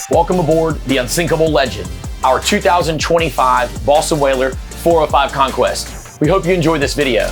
Welcome aboard the unsinkable legend, our 2025 Boston Whaler 405 Conquest. We hope you enjoyed this video.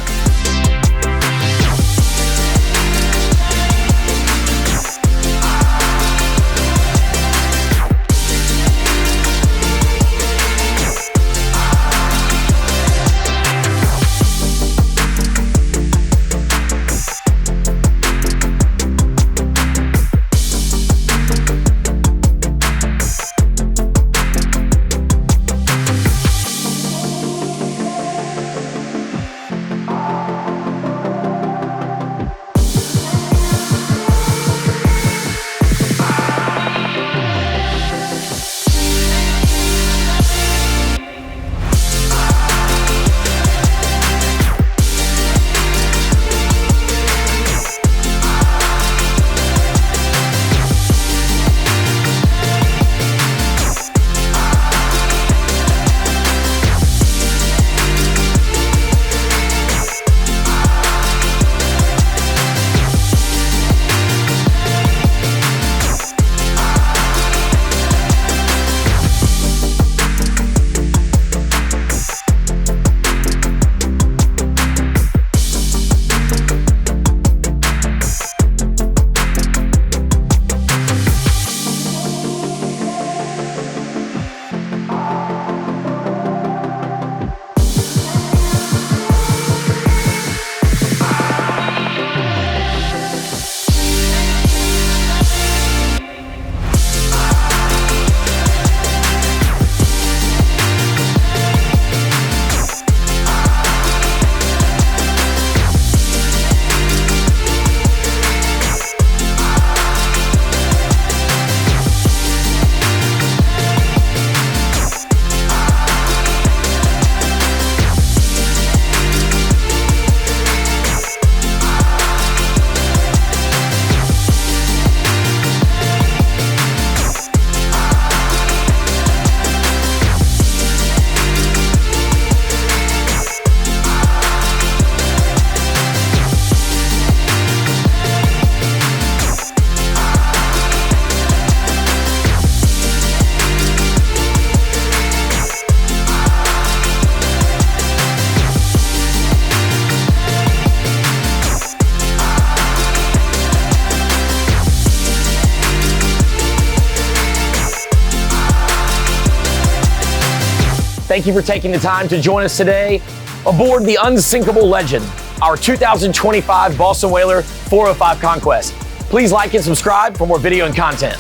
Thank you for taking the time to join us today aboard the unsinkable legend, our 2025 Boston Whaler 405 Conquest. Please like and subscribe for more video and content.